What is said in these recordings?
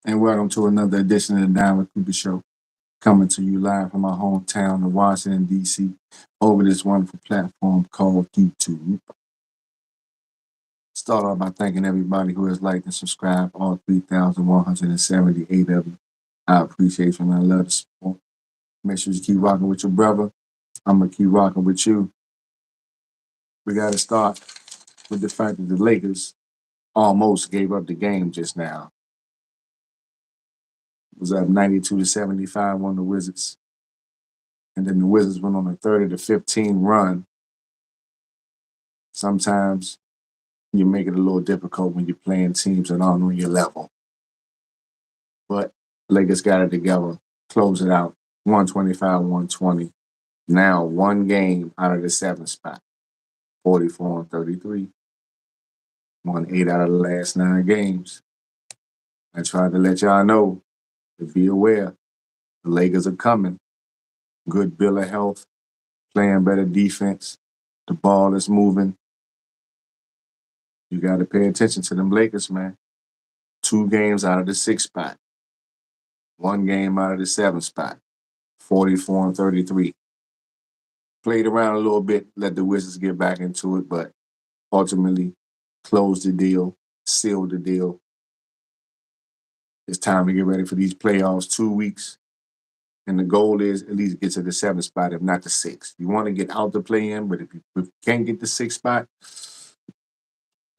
And welcome to another edition of the Diamond Cooper Show, coming to you live from my hometown of Washington, D.C., over this wonderful platform called YouTube. Start off by thanking everybody who has liked and subscribed, all 3,178 of you. I appreciate you and I love the support. Make sure you keep rocking with your brother. I'm going to keep rocking with you. We got to start with the fact that the Lakers almost gave up the game just now. It was up 92-75 on the Wizards. And then the Wizards went on a 30-15 run. Sometimes you make it a little difficult when you're playing teams that aren't on your level. But Lakers got it together, close it out, 125-120. Now one game out of the 7th spot, 44-33. Won 8 out of the last 9 games. I tried to let y'all know to be aware. The Lakers are coming. Good bill of health, playing better defense. The ball is moving. You got to pay attention to them Lakers, man. 2 games out of the 6th spot. 1 game out of the 7th spot. 44-33. Played around a little bit, let the Wizards get back into it, but ultimately closed the deal, sealed the deal. It's time to get ready for these playoffs, 2 weeks. And the goal is at least get to the 7th spot, if not the 6th. You want to get out the play-in, but if you can't get the 6th spot,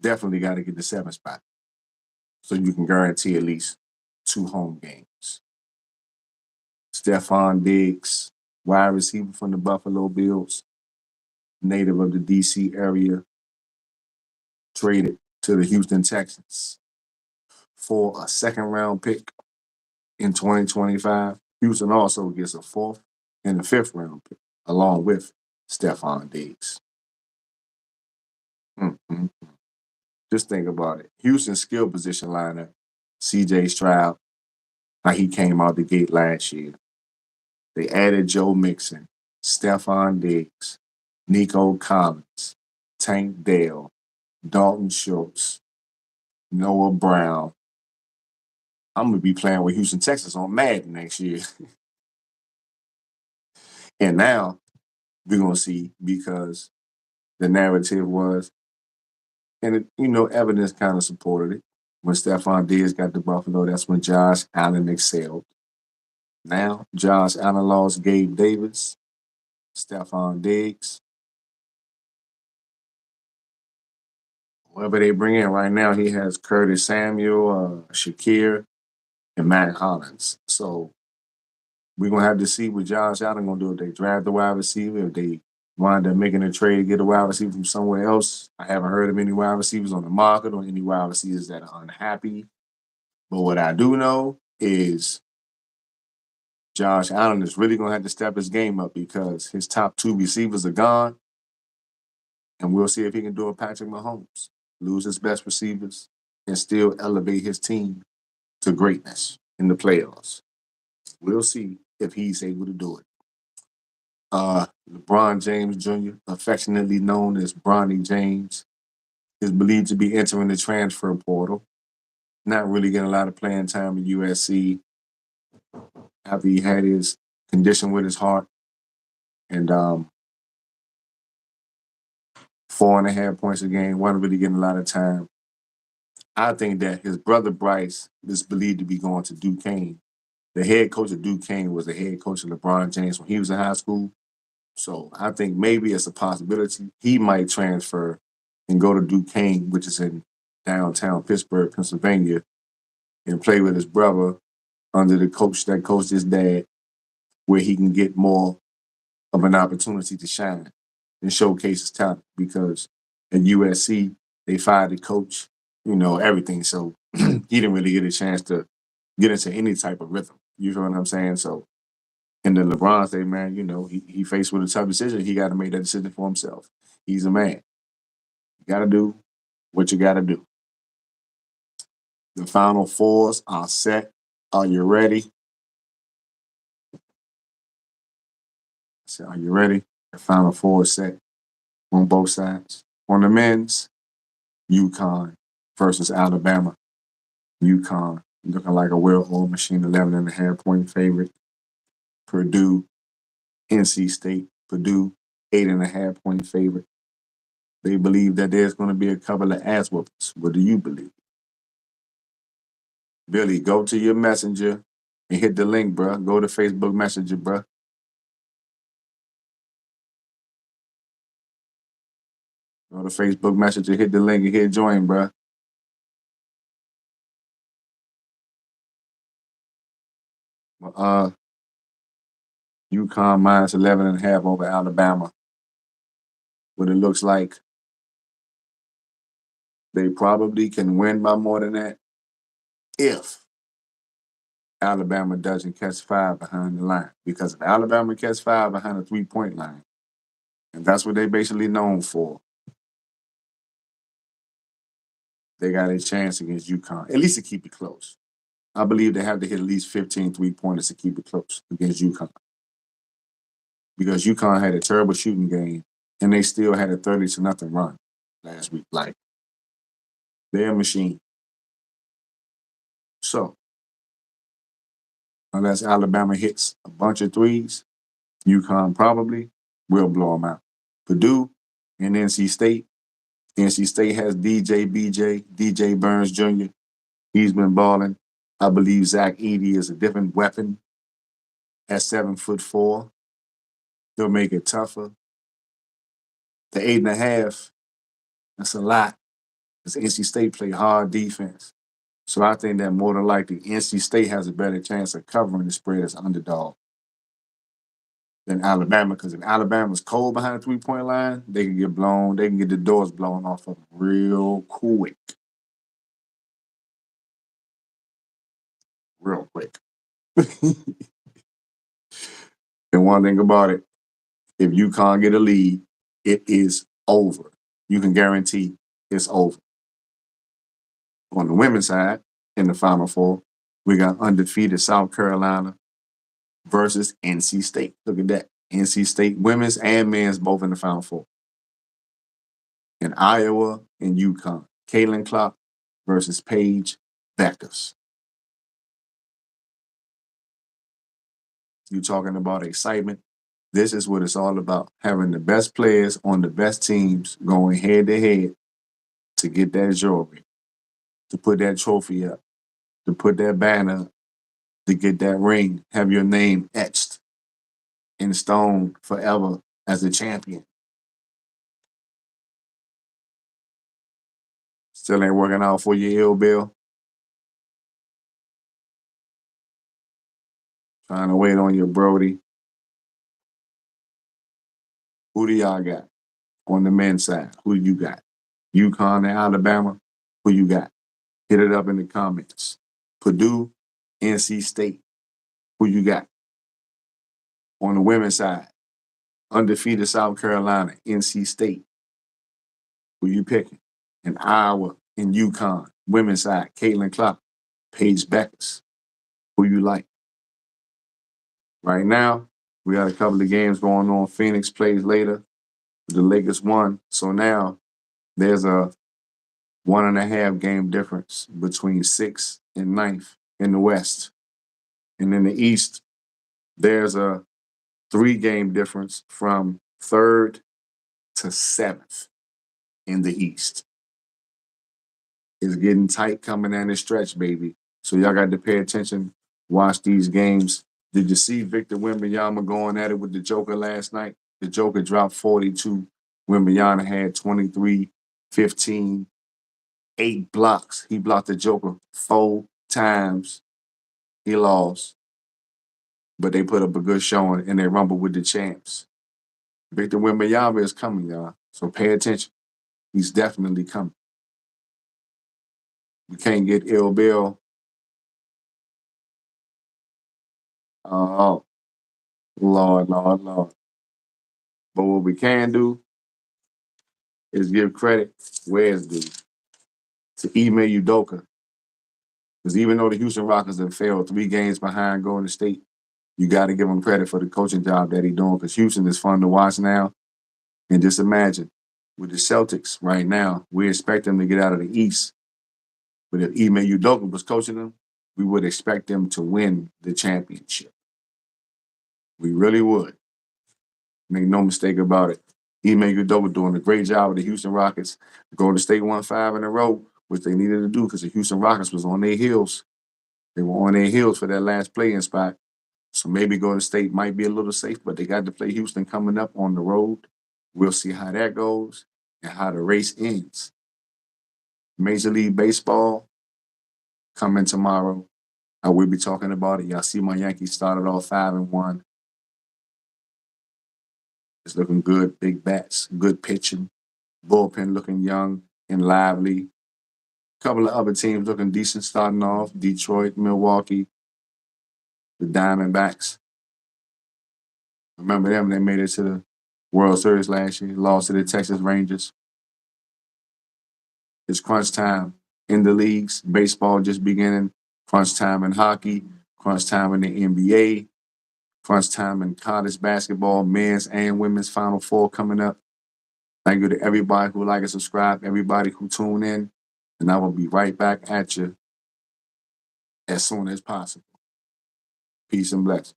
definitely got to get the 7th spot. So you can guarantee at least 2 home games. Stephon Diggs, wide receiver from the Buffalo Bills, native of the D.C. area, traded to the Houston Texans for a 2nd-round pick in 2025. Houston also gets a 4th and a 5th-round pick, along with Stephon Diggs. Just think about it. Houston's skill position lineup, C.J. Stroud, how he came out the gate last year. They added Joe Mixon, Stephon Diggs, Nico Collins, Tank Dell, Dalton Schultz, Noah Brown. I'm going to be playing with Houston, Texas on Madden next year. And now we're going to see, because the narrative was, and evidence kind of supported it. When Stephon Diggs got to Buffalo, that's when Josh Allen excelled. Now, Josh Allen lost Gabe Davis, Stephon Diggs. Whoever they bring in right now, he has Curtis Samuel, Shakir, and Matt Hollins. So we're going to have to see what Josh Allen going to do if they draft the wide receiver, if they wind up making a trade to get a wide receiver from somewhere else. I haven't heard of any wide receivers on the market or any wide receivers that are unhappy. But what I do know is Josh Allen is really going to have to step his game up, because his top 2 receivers are gone. And we'll see if he can do a Patrick Mahomes, lose his best receivers, and still elevate his team to greatness in the playoffs. We'll see if he's able to do it. LeBron James Jr., affectionately known as Bronny James, is believed to be entering the transfer portal. Not really getting a lot of playing time at USC after he had his condition with his heart. And 4.5 points a game, wasn't really getting a lot of time. I think that his brother Bryce is believed to be going to Duquesne. The head coach of Duquesne was the head coach of LeBron James when he was in high school. So I think maybe it's a possibility he might transfer and go to Duquesne, which is in downtown Pittsburgh, Pennsylvania, and play with his brother under the coach that coached his dad, where he can get more of an opportunity to shine and showcase his talent. Because at USC, they fired the coach, everything. So he didn't really get a chance to get into any type of rhythm. You know what I'm saying? So in the LeBron's day, man, he faced with a tough decision. He got to make that decision for himself. He's a man. You got to do what you got to do. The Final Fours are set. Are you ready? So are you ready? The Final Four is set on both sides. On the men's, UConn versus Alabama. UConn looking like a well-oiled machine, 11.5 point favorite. Purdue, NC State, Purdue, 8.5 point favorite. They believe that there's going to be a couple of ass whoopings. What do you believe? Billy, go to your messenger and hit the link, bro. Go to Facebook Messenger, bro. Go to Facebook Messenger, hit the link and hit join, bro. UConn minus 11.5 over Alabama. What it looks like, they probably can win by more than that if Alabama doesn't catch 5 behind the line. Because if Alabama catch 5 behind the 3-point line, and that's what they're basically known for, they got a chance against UConn, at least to keep it close. I believe they have to hit at least 15 3-pointers to keep it close against UConn. Because UConn had a terrible shooting game, and they still had a 30-0 run last week. Like, they're a machine. So, unless Alabama hits a bunch of threes, UConn probably will blow them out. Purdue and NC State. NC State has DJ Burns Jr. He's been balling. I believe Zach Edey is a different weapon at 7'4". He'll make it tougher. The 8.5, that's a lot. Because NC State play hard defense. So I think that more than likely NC State has a better chance of covering the spread as an underdog than Alabama. Because if Alabama's cold behind the 3-point line, they can get blown. They can get the doors blown off of them real quick. Real quick. And one thing about it, if UConn get a lead, it is over. You can guarantee it's over. On the women's side, in the Final Four, we got undefeated South Carolina versus NC State. Look at that. NC State, women's and men's, both in the Final Four. And Iowa and UConn. Caitlin Clark versus Paige Beckers. You talking about excitement? This is what it's all about. Having the best players on the best teams going head to head to get that jewelry, to put that trophy up, to put that banner up, to get that ring, have your name etched in stone forever as a champion. Still ain't working out for you, Ill Bill. Trying to wait on your Brody. Who do y'all got on the men's side? Who do you got? UConn and Alabama? Who you got? Hit it up in the comments. Purdue, NC State. Who you got? On the women's side, undefeated South Carolina, NC State. Who you picking? In Iowa, in UConn. Women's side, Caitlin Clark, Paige Beckers. Who you like? Right now, we got a couple of games going on. Phoenix plays later. The Lakers won. So now there's a 1.5 game difference between 6th and 9th in the West. And in the East, there's a 3 game difference from 3rd to 7th in the East. It's getting tight coming down the stretch, baby. So y'all got to pay attention, watch these games. Did you see Victor Wembanyama going at it with the Joker last night? The Joker dropped 42. Wembanyama had 23, 15, 8 blocks. He blocked the Joker 4 times. He lost. But they put up a good showing, and they rumbled with the champs. Victor Wembanyama is coming, y'all. So pay attention. He's definitely coming. We can't get Ill Bill. Oh, Lord. But what we can do is give credit where it's due to Ime Udoka. Because even though the Houston Rockets have failed 3 games behind Golden State, you got to give him credit for the coaching job that he's doing, because Houston is fun to watch now. And just imagine, with the Celtics right now, we expect them to get out of the East. But if Ime Udoka was coaching them, we would expect them to win the championship. We really would. Make no mistake about it. Ime Udoka doing a great job with the Houston Rockets. Golden State won 5 in a row, which they needed to do because the Houston Rockets was on their heels. They were on their heels for that last play-in spot. So maybe Golden State might be a little safe, but they got to play Houston coming up on the road. We'll see how that goes and how the race ends. Major League Baseball coming tomorrow. I will be talking about it. Y'all see my Yankees started off 5-1. It's looking good. Big bats, good pitching. Bullpen looking young and lively. A couple of other teams looking decent starting off. Detroit, Milwaukee, the Diamondbacks. Remember them? They made it to the World Series last year. Lost to the Texas Rangers. It's crunch time in the leagues. Baseball just beginning. Crunch time in hockey. Crunch time in the NBA. Crunch time in college basketball. Men's and women's Final Four coming up. Thank you to everybody who like and subscribe, everybody who tune in. And I will be right back at you as soon as possible. Peace and blessings.